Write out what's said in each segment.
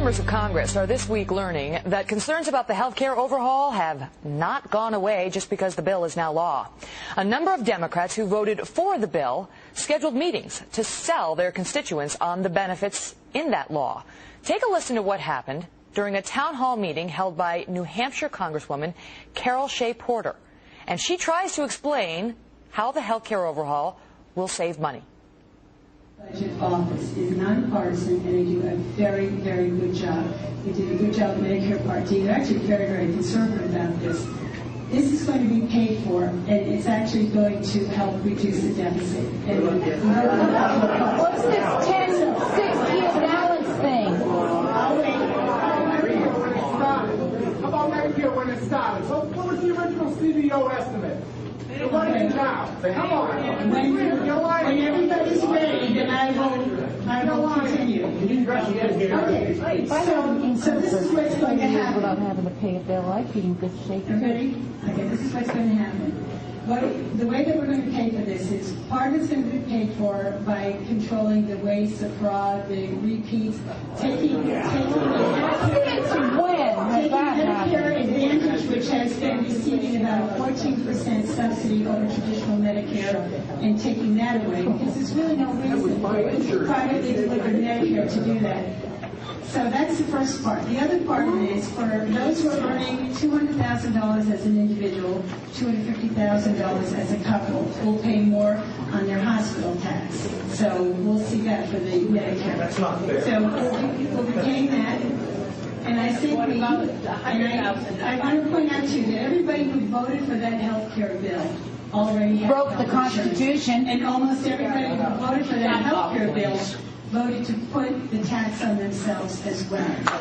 members of Congress are this week learning that concerns about the health care overhaul have not gone away just because the bill is now law. A number of Democrats who voted for the bill scheduled meetings to sell their constituents on the benefits in that law. Take a listen to what happened during a town hall meeting held by New Hampshire Congresswoman Carol Shea Porter. And she tries to explain how the health care overhaul will save money. Budget office is nonpartisan, and they do a very, very good job. They did a good job in Medicare Part D. They're actually very, very conservative about this. This is going to be paid for, and it's actually going to help reduce the deficit. What's this 10-6-year balance thing? How about Medicare when it started? So what was the original CBO estimate? Right now. Come on. When everybody's ready, then I will continue. Okay. So this is what's going to happen. Without having to pay a bill, I'd be in good shape. Ready? Okay, this is what's going to happen. The way that we're going to pay for this is part of it's going to be paid for by controlling the waste, the fraud, the repeats, taking Medicare Advantage, which has been receiving about a 14% subsidy over traditional Medicare, and taking that away, because there's really no reason for privately delivered Medicare to do that. So that's the first part. The other part of it is for those who are earning $200,000 as an individual, $250,000 as a couple, will pay more on their hospital tax. So we'll see that for the Medicare. That's not fair. So we'll be paying that. And I think I want to point out to you that everybody who voted for that health care bill already had broke the Constitution. And almost everybody who voted for that health care bill voted to put the tax on themselves as well. So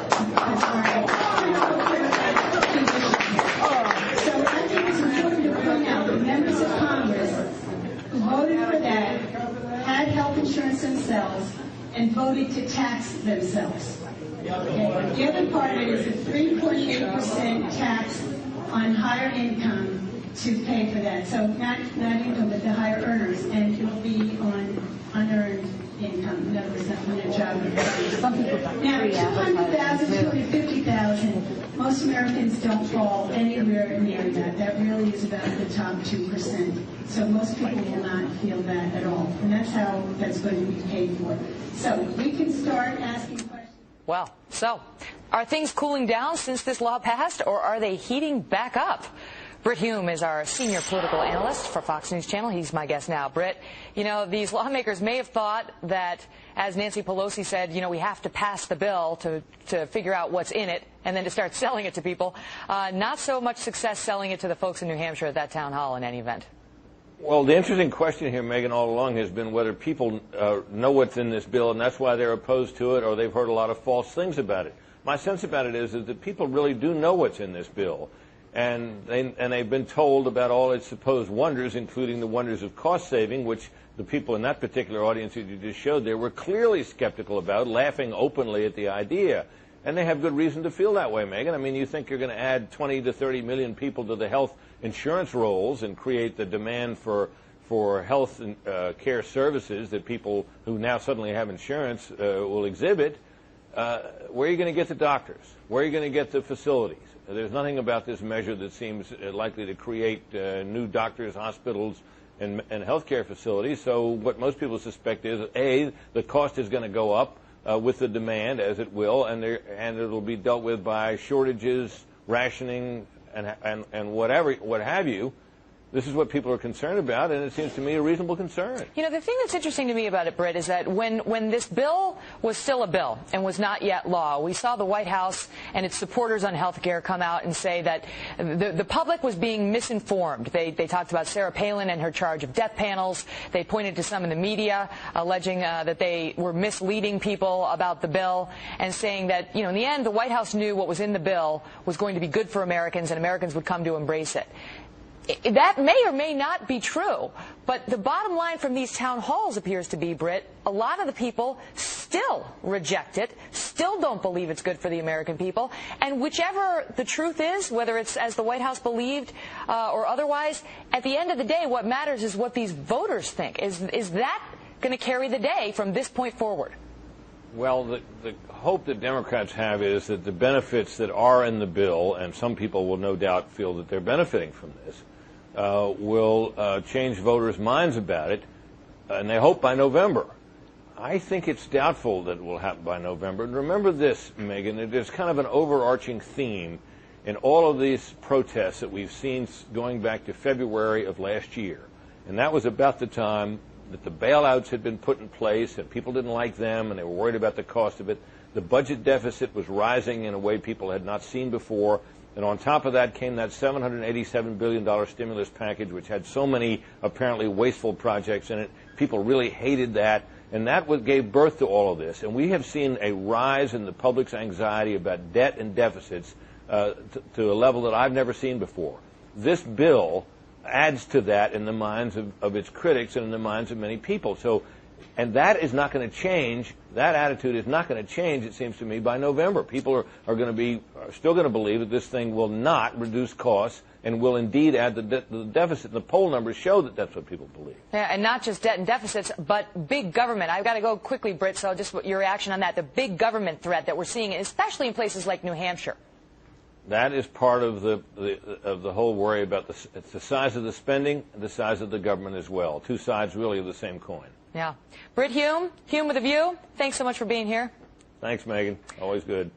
I think it's important to point out that members of Congress who voted for that had health insurance themselves and voted to tax themselves. Okay. The other part of it is a 3.8% tax on higher income to pay for that. So not income, but the higher earners, and it will be on unearned income. In other words, not on their job. Now, 200,000, 250,000, most Americans don't fall anywhere near that. That really is about the top 2%. So most people will not feel that at all. And that's how that's going to be paid for. So we can start asking questions. Well, so are things cooling down since this law passed, or are they heating back up? Brit Hume is our senior political analyst for Fox News Channel. He's my guest now. Brit, you know, these lawmakers may have thought that, as Nancy Pelosi said, you know, we have to pass the bill to figure out what's in it and then to start selling it to people. Not so much success selling it to the folks in New Hampshire at that town hall in any event. Well, the interesting question here, Megan, all along has been whether people know what's in this bill, and that's why they're opposed to it, or they've heard a lot of false things about it. My sense about it is that people really do know what's in this bill, and they've been told about all its supposed wonders, including the wonders of cost saving, which the people in that particular audience that you just showed there were clearly skeptical about, laughing openly at the idea. And they have good reason to feel that way, Megan. I mean, you think you're going to add 20 to 30 million people to the health insurance rolls and create the demand for health care services that people who now suddenly have insurance will exhibit. Where are you going to get the doctors? Where are you going to get the facilities? There's nothing about this measure that seems likely to create new doctors, hospitals, and health care facilities. So what most people suspect is, A, the cost is going to go up with the demand, as it will, and it'll be dealt with by shortages, rationing, and what have you. This is what people are concerned about, and it seems to me a reasonable concern. You know, the thing that's interesting to me about it, Britt, is that when this bill was still a bill and was not yet law, we saw the White House and its supporters on health care come out and say that the public was being misinformed. They talked about Sarah Palin and her charge of death panels. They pointed to some in the media alleging that they were misleading people about the bill and saying that, you know, in the end, the White House knew what was in the bill was going to be good for Americans and Americans would come to embrace it. That may or may not be true, but the bottom line from these town halls appears to be, Britt, a lot of the people still reject it, still don't believe it's good for the American people, and whichever the truth is, whether it's as the White House believed or otherwise, at the end of the day, what matters is what these voters think. Is that going to carry the day from this point forward? Well, the hope that Democrats have is that the benefits that are in the bill, and some people will no doubt feel that they're benefiting from this, will change voters' minds about it, and they hope by November. I think it's doubtful that it will happen by November. And remember this, Megan, there's kind of an overarching theme in all of these protests that we've seen going back to February of last year. And that was about the time that the bailouts had been put in place and people didn't like them and they were worried about the cost of it. The budget deficit was rising in a way people had not seen before. And on top of that came that $787 billion stimulus package, which had so many apparently wasteful projects in it. People really hated that. And that gave birth to all of this. And we have seen a rise in the public's anxiety about debt and deficits to a level that I've never seen before. This bill adds to that in the minds of its critics and in the minds of many people. And that is not going to change. That attitude is not going to change, it seems to me, by November. People are still going to believe that this thing will not reduce costs and will indeed add the deficit. And the poll numbers show that that's what people believe. Yeah, and not just debt and deficits, but big government. I've got to go quickly, Britt, so just your reaction on that. The big government threat that we're seeing, especially in places like New Hampshire. That is part of the whole worry about it's the size of the spending and the size of the government as well. Two sides really of the same coin. Yeah. Britt Hume with a View, thanks so much for being here. Thanks, Megan. Always good.